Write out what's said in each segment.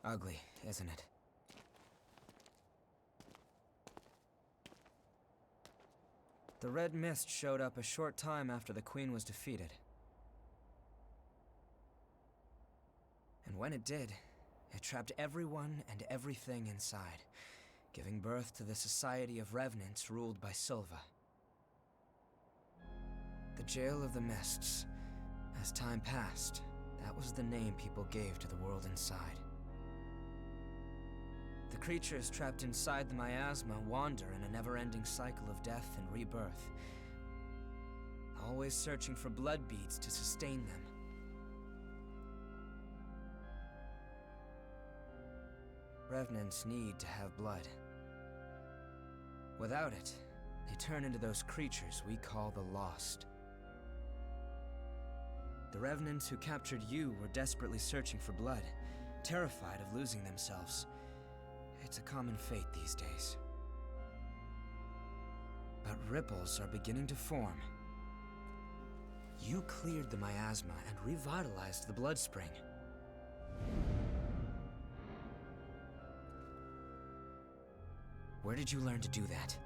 Ugly, isn't it? The red mist showed up a short time after the Queen was defeated. And when it did, it trapped everyone and everything inside, giving birth to the Society of Revenants ruled by Silva. The Jail of the Mists. As time passed, that was the name people gave to the world inside. The creatures trapped inside the miasma wander in a never-ending cycle of death and rebirth, always searching for blood beads to sustain them. Revenants need to have blood. Without it, they turn into those creatures we call the Lost. The Revenants who captured you were desperately searching for blood, terrified of losing themselves. It's a common fate these days. But ripples are beginning to form. You cleared the miasma and revitalized the blood spring. Where did you learn to do that?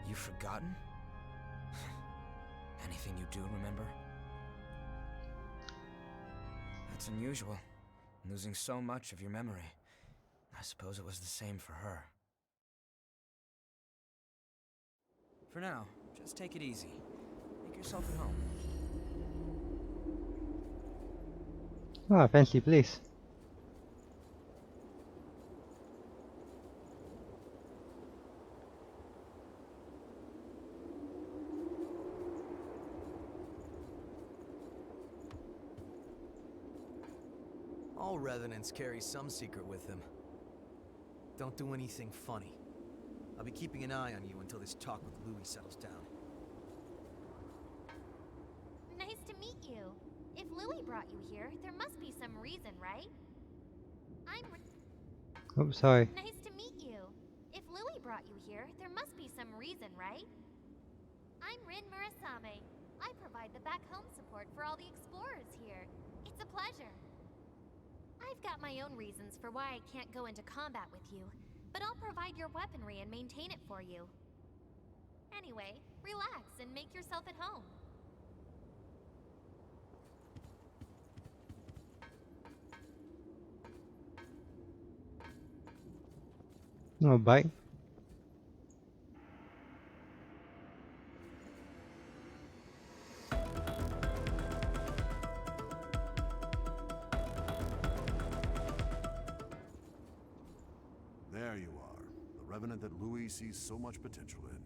You've forgotten? Anything you do remember? That's unusual, losing so much of your memory. I suppose it was the same for her. For now, just take it easy. Make yourself at home. Ah, fancy place. All Revenants carry some secret with them. Don't do anything funny. I'll be keeping an eye on you until this talk with Louis settles down. Nice to meet you. If Louis brought you here, there must be some reason, right? Oh, sorry. Nice to meet you. If Louis brought you here, there must be some reason, right? I'm Rin Murasame. I provide the back home support for all the explorers here. It's a pleasure. I've got my own reasons for why I can't go into combat with you, but I'll provide your weaponry and maintain it for you. Anyway, relax and make yourself at home. Oh, bye. There you are, the Revenant that Louis sees so much potential in.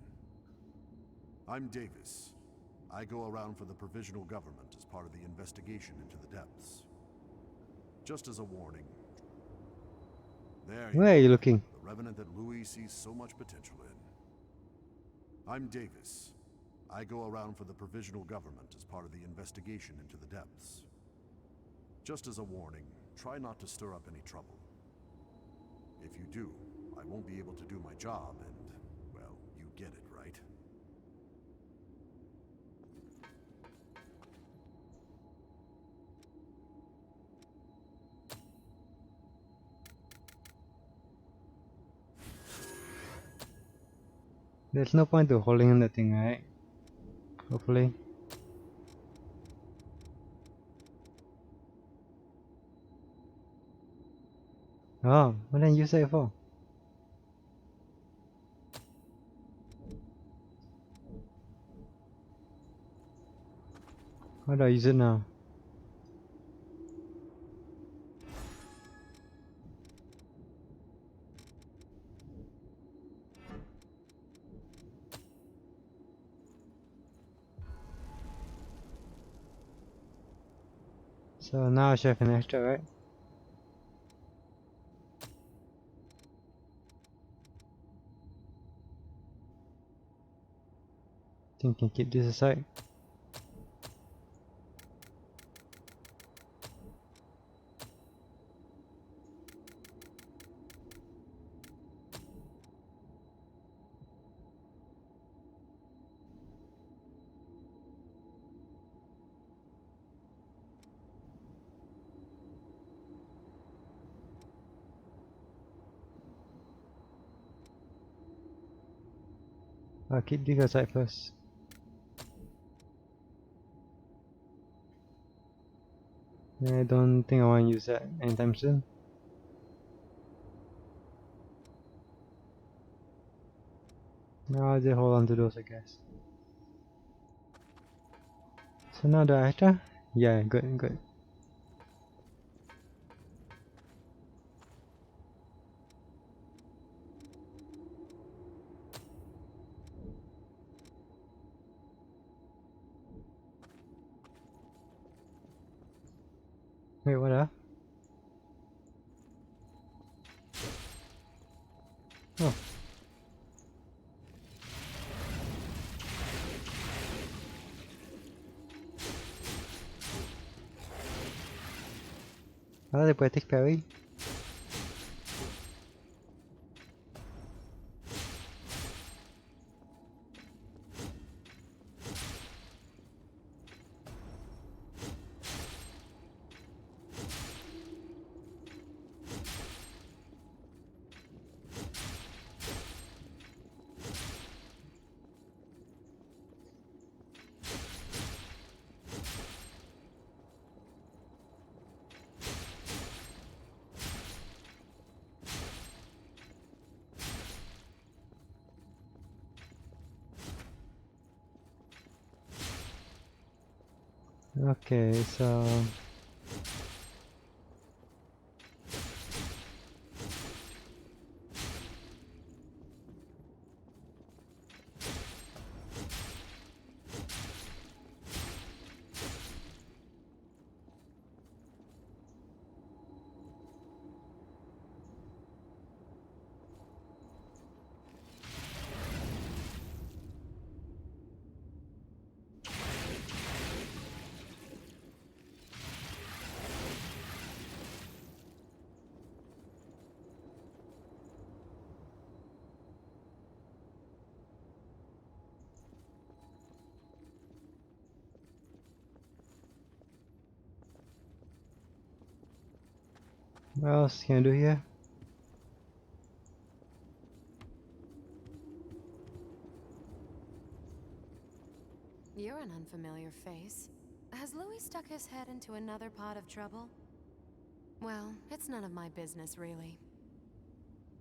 I'm Davis. I go around for the Provisional Government as part of the investigation into the depths. Just as a warning. There Where are you looking? the Revenant that Louis sees so much potential in. I'm Davis. I go around for the Provisional Government as part of the investigation into the depths. Just as a warning, try not to stir up any trouble. If you do, I won't be able to do my job and, well, you get it, right? There's no point to holding in the thing, right? Hopefully. Oh, what did you say for? How do I use it now? So now I should have an extra, right? Think I can keep this aside. I'll keep this aside first. I don't think I want to use that anytime soon. No, I'll just hold on to those, I guess. So now the actor? Yeah, good, good. Wait, what up? Oh. I like the poetic parry. Okay, so what else can I do here? You're an unfamiliar face. Has Louis stuck his head into another pot of trouble? Well, it's none of my business, really.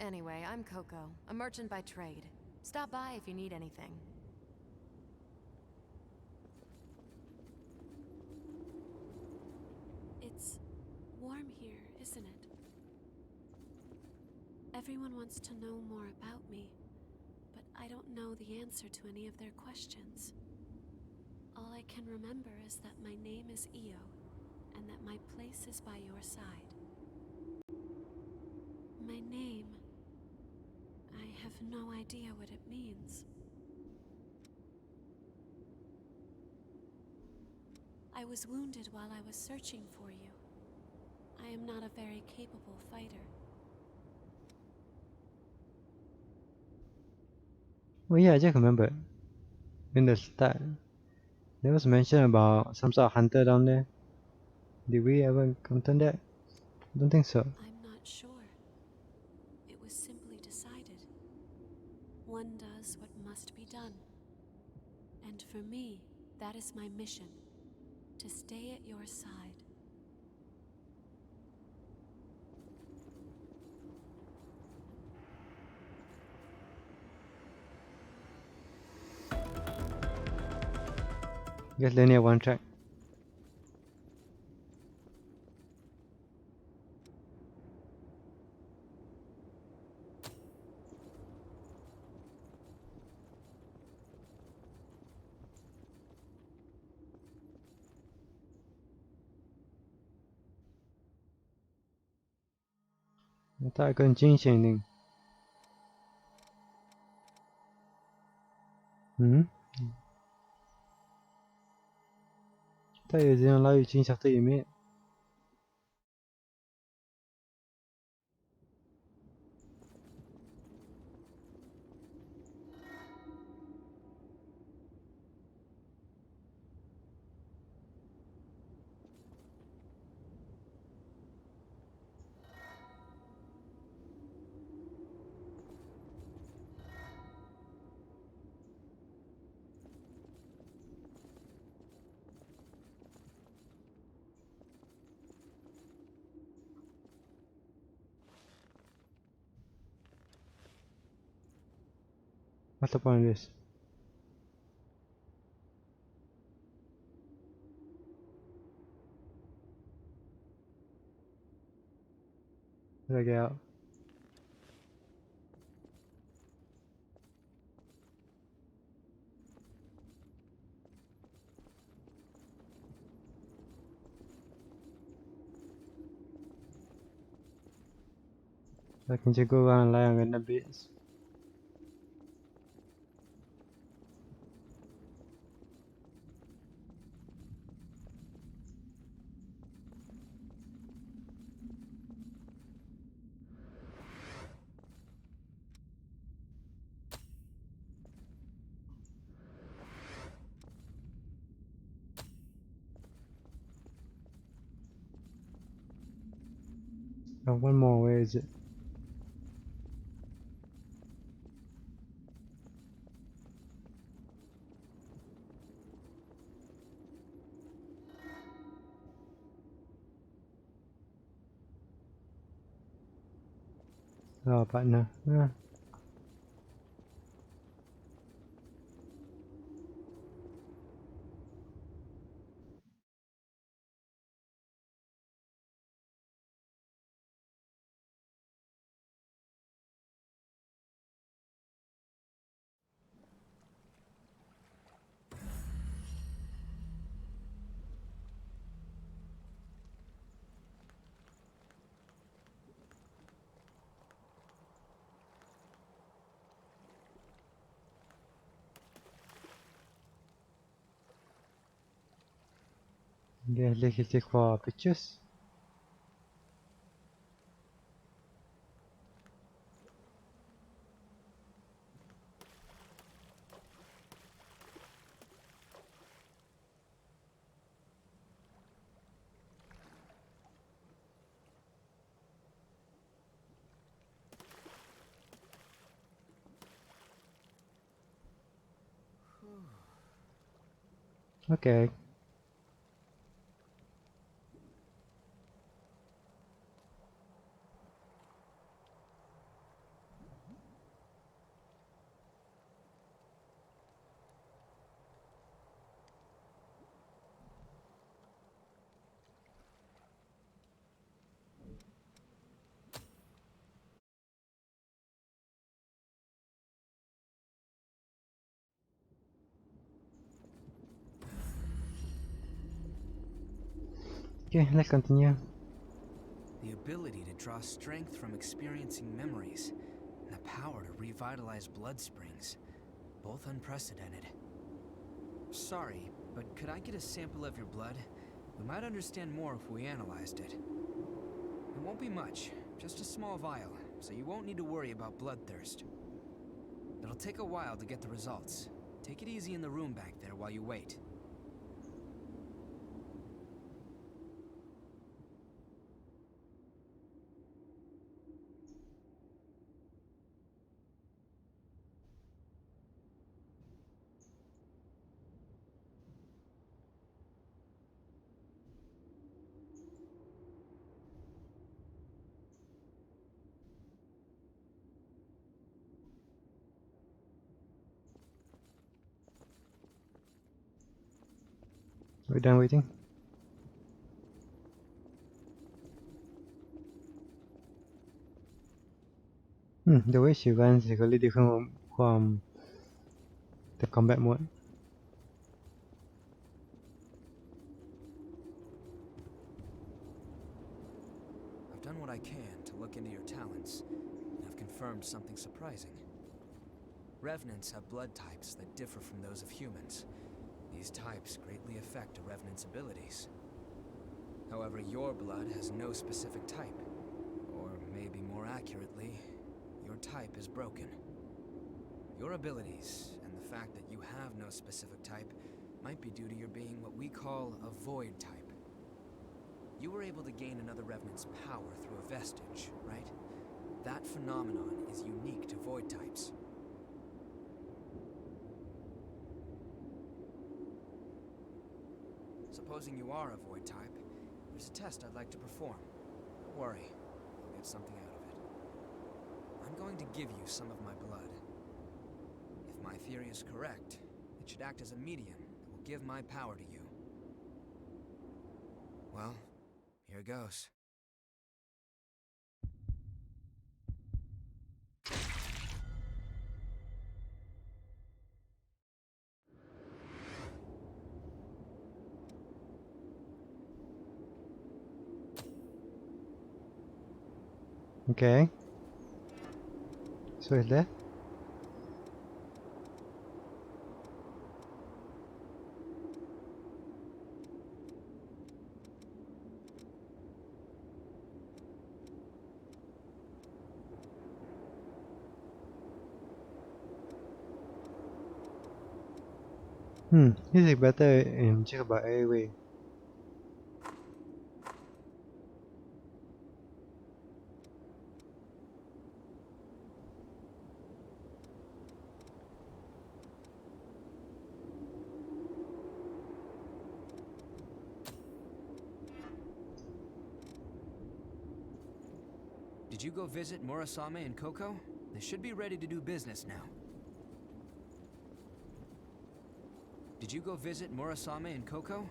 Anyway, I'm Coco, a merchant by trade. Stop by if you need anything. It's warm here, isn't it? Everyone wants to know more about me, but I don't know the answer to any of their questions. All I can remember is that my name is Io, and that my place is by your side. My name... I have no idea what it means. I was wounded while I was searching for you. I am not a very capable fighter. Oh yeah, I just remembered. In the start, there was mention about some sort of hunter down there. Did we ever encounter that? I don't think so. I'm not sure. It was simply decided. One does what must be done. And for me, that is my mission. To stay at your side. Just linear one track. I thought I couldn't change anything. Hmm? I thought it didn't allow you to change after you made. What's the point of this? How do I get out? I can just go around and lie on the beds. Oh, one more, where is it? Oh, partner. Ah. Yeah, let's take for pictures. Okay. Okay, let's continue. The ability to draw strength from experiencing memories, and the power to revitalize blood springs. Both unprecedented. Sorry, but could I get a sample of your blood? We might understand more if we analyzed it. It won't be much, just a small vial, so you won't need to worry about bloodthirst. It'll take a while to get the results. Take it easy in the room back there while you wait. We're done waiting. The way she runs is really different from the combat mode. I've done what I can to look into your talents, and I've confirmed something surprising. Revenants have blood types that differ from those of humans. These types greatly affect a Revenant's abilities. However, your blood has no specific type. Or maybe more accurately, your type is broken. Your abilities, and the fact that you have no specific type, might be due to your being what we call a void type. You were able to gain another Revenant's power through a vestige, right? That phenomenon is unique to void types. Supposing you are a void type, there's a test I'd like to perform. Don't worry, you'll get something out of it. I'm going to give you some of my blood. my theory is correct, it should act as a medium that will give my power to you. Well, here goes. Okay. So is there? This is better in check about anyway. Did you go visit Murasame and Koko? They should be ready to do business now. Did you go visit Murasame and Koko?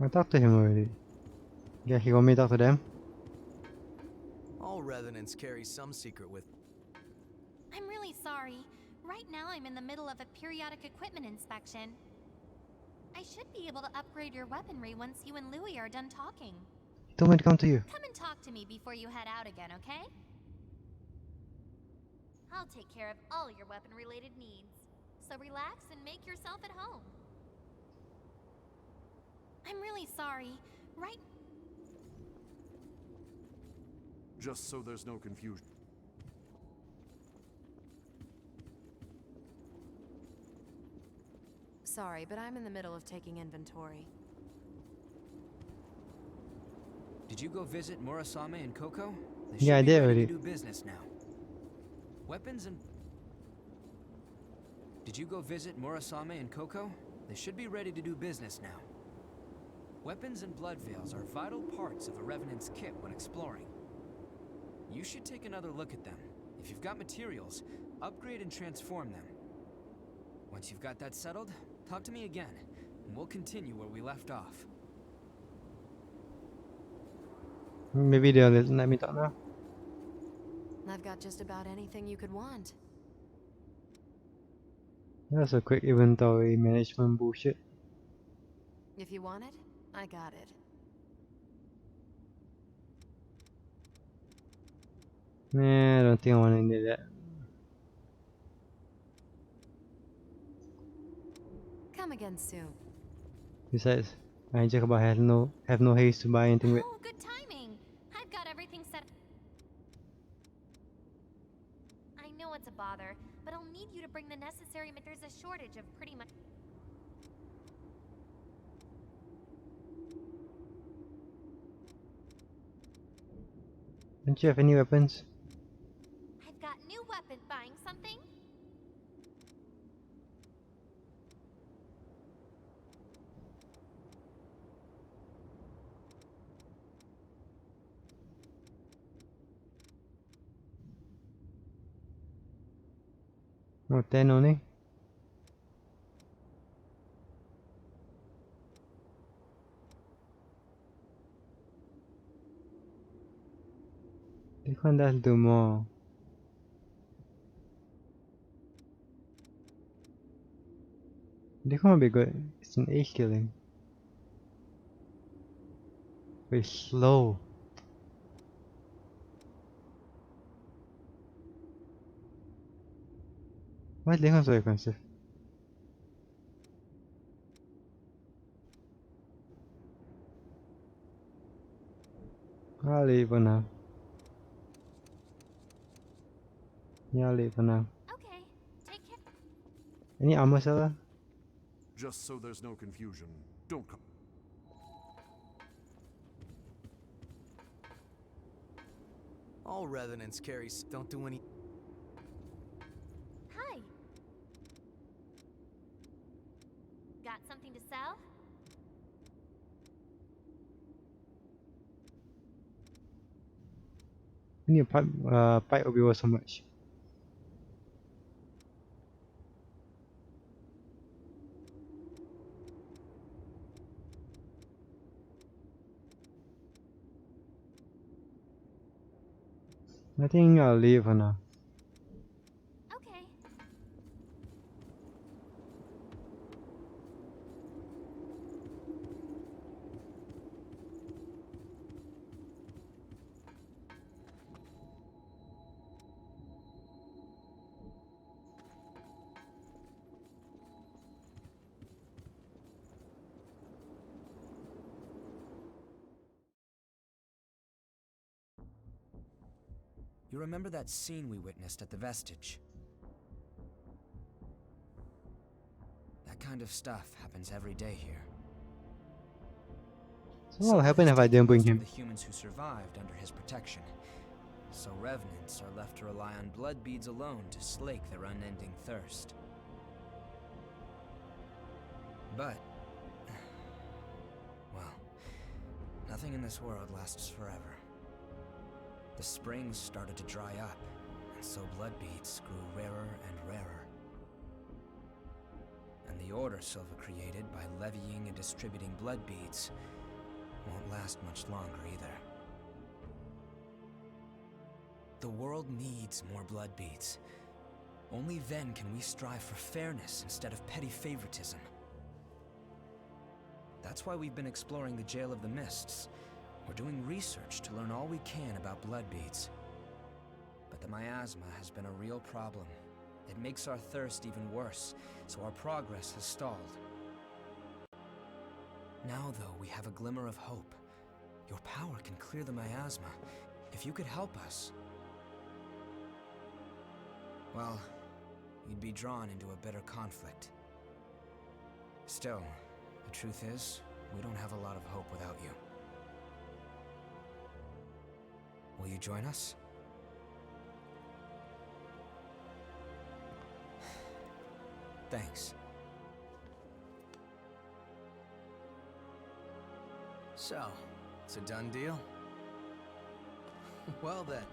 I talked to him already. Yeah, he want me to talk to them? All revenants carry some secret with. I'm really sorry. Right now I'm in the middle of a periodic equipment inspection. I should be able to upgrade your weaponry once you and Louis are done talking. He told me to come to you. Come and talk to me before you head out again, okay? I'll take care of all your weapon-related needs. So relax and make yourself at home. I'm really sorry. Right... Just so there's no confusion. Sorry, but I'm in the middle of taking inventory. Did you go visit Murasame and Koko? They Yeah, I should be did ready already. to do business now. Weapons and... Did you go visit Murasame and Koko? They should be ready to do business now. Weapons and blood veils are vital parts of a Revenant's kit when exploring. You should take another look at them. If you've got materials, upgrade and transform them. Once you've got that settled, talk to me again, and we'll continue where we left off. Maybe they'll let me talk now. I've got just about anything you could want. That's a quick inventory management bullshit. If you want it, I got it. Nah, I don't think I want to do that. Come again soon. Besides, I just about have no haste to buy anything with. Oh, good timing. I've got everything set. I know it's a bother, but I'll need you to bring the necessary. There's a shortage of pretty much. Don't you have any weapons? I've got new weapon. Buying something? Oh, 10 only? This one does do more. This one will be good. It's an age killing. Very slow. Why is this one so expensive? I'll leave for now. Yeah, I'll leave for now. Okay. Take care. Any armor seller? Just so there's no confusion, don't come. All revenants carry. Don't do any. Hi. Got something to sell? We need to pipe Obi-Wan so much. I think I'll leave for now. Okay. You remember that scene we witnessed at the Vestige? That kind of stuff happens every day here. So what will happen has if I taken didn't bring most of him? the humans who survived under his protection. So revenants are left to rely on blood beads alone to slake their unending thirst. But, well, nothing in this world lasts forever. The springs started to dry up, and so blood beads grew rarer and rarer. And the order Silva created by levying and distributing blood beads won't last much longer either. The world needs more blood beads. Only then can we strive for fairness instead of petty favoritism. That's why we've been exploring the Jail of the Mists. We're doing research to learn all we can about blood beads. But the miasma has been a real problem. It makes our thirst even worse, so our progress has stalled. Now, though, we have a glimmer of hope. Your power can clear the miasma. If you could help us... well, you'd be drawn into a bitter conflict. Still, the truth is, we don't have a lot of hope without you. Will you join us? Thanks. So, it's a done deal? Well then,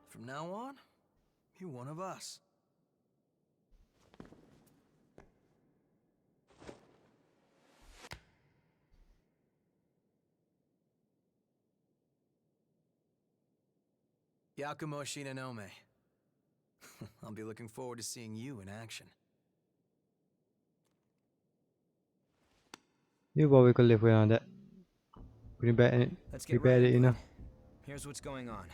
from now on, you're one of us. Yakumo Shinonome. I'll be looking forward to seeing you in action. You probably could live without that. Pretty bad, Let's pretty get bad, right you into know. it. Here's what's going on.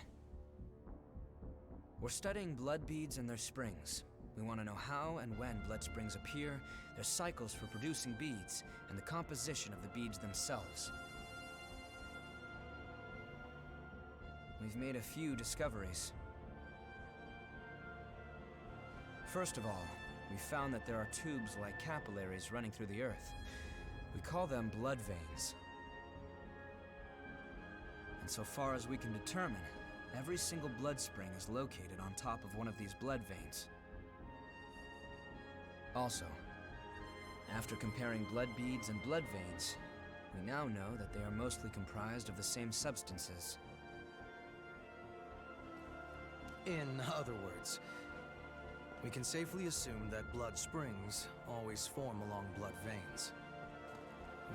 We're studying blood beads and their springs. We want to know how and when blood springs appear, their cycles for producing beads, and the composition of the beads themselves. We've made a few discoveries. First of all, we found that there are tubes like capillaries running through the earth. We call them blood veins. And so far as we can determine, every single blood spring is located on top of one of these blood veins. Also, after comparing blood beads and blood veins, we now know that they are mostly comprised of the same substances. In other words, we can safely assume that blood springs always form along blood veins.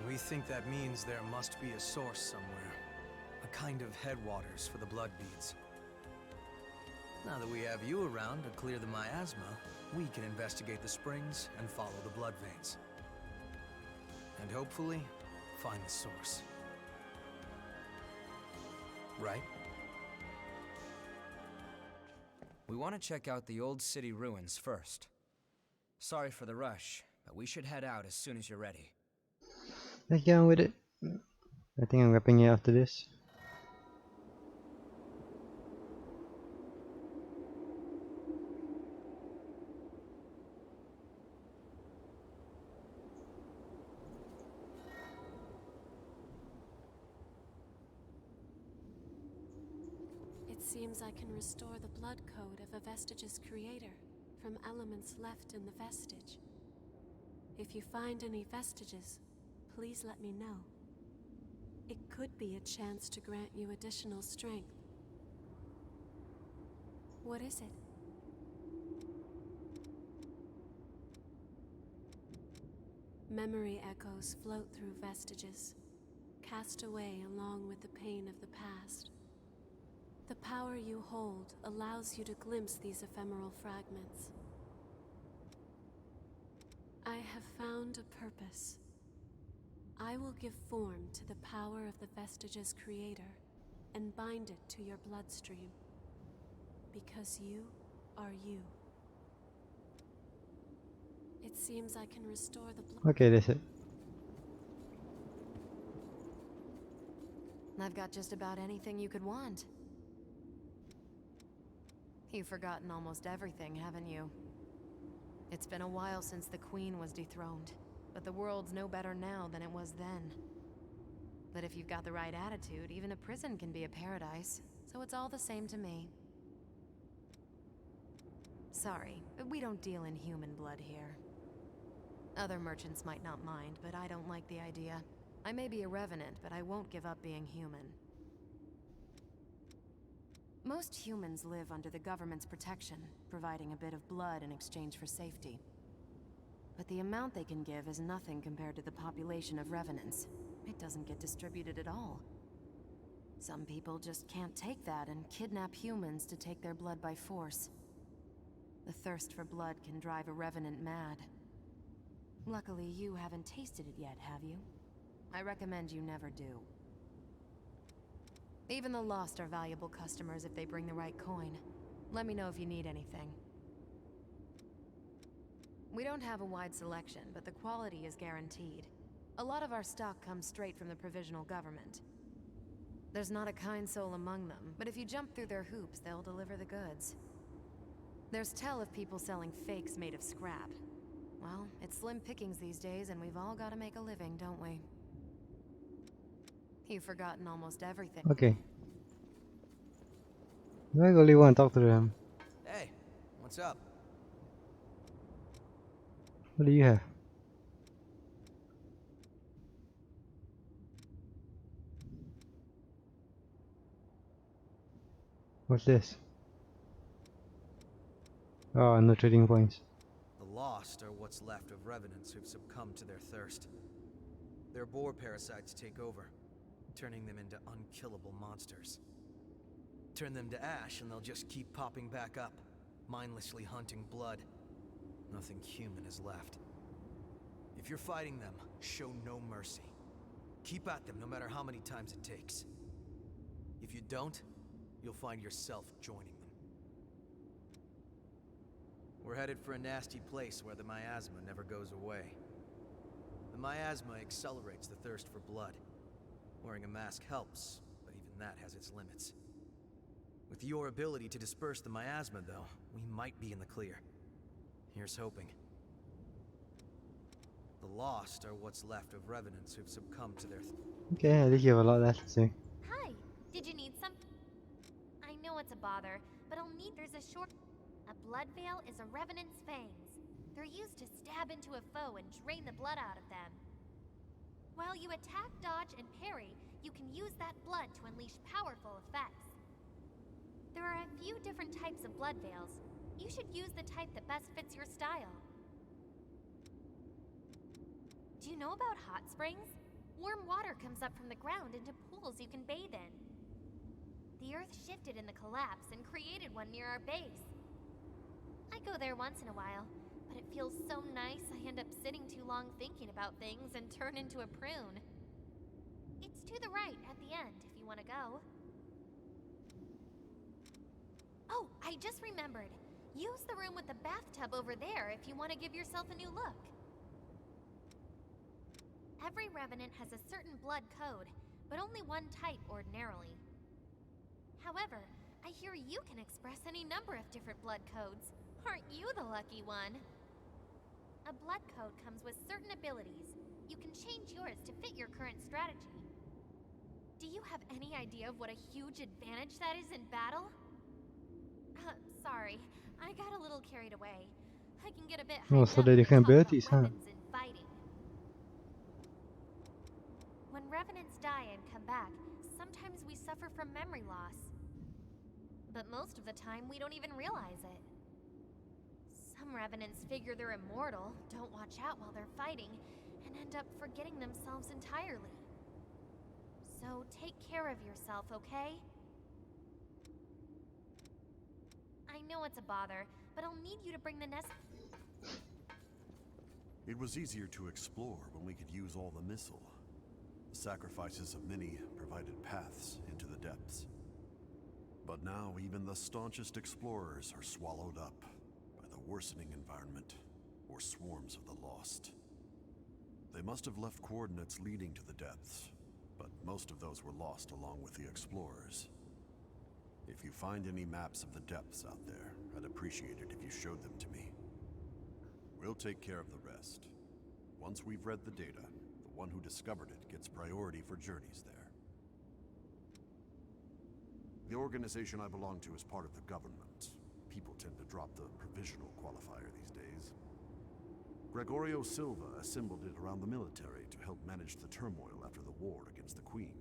We think that means there must be a source somewhere, a kind of headwaters for the blood beads. Now that we have you around to clear the miasma, we can investigate the springs and follow the blood veins. And hopefully, find the source. Right? We want to check out the old city ruins first. Sorry for the rush, but we should head out as soon as you're ready. Let's get on with it. I think I'm wrapping it after this. It seems I can restore the blood code of a Vestige's creator from elements left in the Vestige. If you find any vestiges, please let me know. It could be a chance to grant you additional strength. What is it? Memory echoes float through vestiges, cast away along with the pain of the past. The power you hold allows you to glimpse these ephemeral fragments. I have found a purpose. I will give form to the power of the vestige's creator and bind it to your bloodstream. Because you are you. It seems I can restore the blood. Okay, that's it. I've got just about anything you could want. You've forgotten almost everything, haven't you? It's been a while since the Queen was dethroned, but the world's no better now than it was then. But if you've got the right attitude, even a prison can be a paradise, so it's all the same to me. Sorry, but we don't deal in human blood here. Other merchants might not mind, but I don't like the idea. I may be a revenant, but I won't give up being human. Most humans live under the government's protection, providing a bit of blood in exchange for safety. But the amount they can give is nothing compared to the population of revenants. It doesn't get distributed at all. Some people just can't take that and kidnap humans to take their blood by force. The thirst for blood can drive a revenant mad. Luckily, you haven't tasted it yet, have you? I recommend you never do. Even the Lost are valuable customers if they bring the right coin. Let me know if you need anything. We don't have a wide selection, but the quality is guaranteed. A lot of our stock comes straight from the provisional government. There's not a kind soul among them, but if you jump through their hoops, they'll deliver the goods. There's tell of people selling fakes made of scrap. Well, it's slim pickings these days, and we've all got to make a living, don't we? You've forgotten almost everything. Okay. Do I really want to talk to them? Hey, what's up? What do you have? What's this? Oh, no trading points. The Lost are what's left of revenants who've succumbed to their thirst. Their boar parasites take over, turning them into unkillable monsters. Turn them to ash and they'll just keep popping back up, mindlessly hunting blood. Nothing human is left. If you're fighting them, show no mercy. Keep at them no matter how many times it takes. If you don't, you'll find yourself joining them. We're headed for a nasty place where the miasma never goes away. The miasma accelerates the thirst for blood. Wearing a mask helps, but even that has its limits. With your ability to disperse the miasma, though, we might be in the clear. Here's hoping. The Lost are what's left of revenants who've succumbed to their... Okay, I think you have a lot less to say. Hi, did you need some? I know it's a bother, but there's a short... A blood veil is a revenant's fangs. They're used to stab into a foe and drain the blood out of them. While you attack, dodge, and parry, you can use that blood to unleash powerful effects. There are a few different types of blood veils. You should use the type that best fits your style. Do you know about hot springs? Warm water comes up from the ground into pools you can bathe in. The Earth shifted in the collapse and created one near our base. I go there once in a while, but it feels so nice I end up sitting too long thinking about things and turn into a prune. It's to the right at the end if you want to go. Oh, I just remembered. Use the room with the bathtub over there if you want to give yourself a new look. Every revenant has a certain blood code, but only one type ordinarily. However, I hear you can express any number of different blood codes. Aren't you the lucky one? A blood code comes with certain abilities. You can change yours to fit your current strategy. Do you have any idea of what a huge advantage that is in battle? Sorry, I got a little carried away. I can get a bit hyped Oh, up so when they're we different talk about abilities, huh? weapons and fighting. When revenants die and come back, sometimes we suffer from memory loss. but most of the time we don't even realize it. Some revenants figure they're immortal, don't watch out while they're fighting, and end up forgetting themselves entirely. So take care of yourself, okay? I know it's a bother, but I'll need you to bring the nest. It was easier to explore when we could use all the missile. The sacrifices of many provided paths into the depths. But now even the staunchest explorers are swallowed up by the worsening environment or swarms of the lost. They must have left coordinates leading to the depths, but most of those were lost along with the explorers. If you find any maps of the depths out there, I'd appreciate it if you showed them to me. We'll take care of the rest. Once we've read the data, the one who discovered it gets priority for journeys there. The organization I belong to is part of the government. People tend to drop the provisional qualifier these days. Gregorio Silva assembled it around the military to help manage the turmoil after the war against the Queen.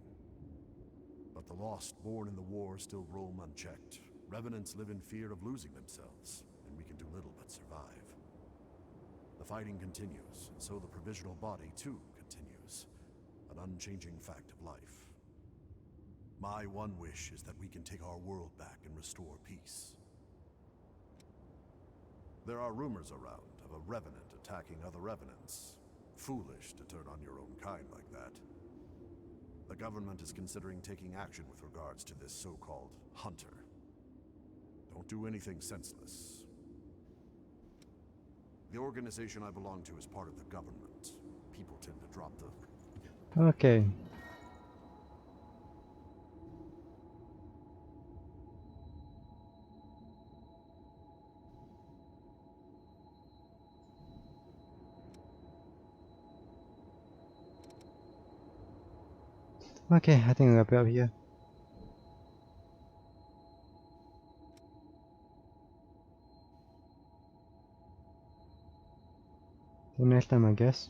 But the lost born in the war still roam unchecked. Revenants live in fear of losing themselves, and we can do little but survive. The fighting continues, and so the provisional body too continues. An unchanging fact of life. My one wish is that we can take our world back and restore peace. There are rumors around of a revenant attacking other revenants. Foolish to turn on your own kind like that. The government is considering taking action with regards to this so-called hunter. Don't do anything senseless. The organization I belong to is part of the government. People tend to drop the... Okay. Okay, I think I'll wrap it up here. Till next time, I guess.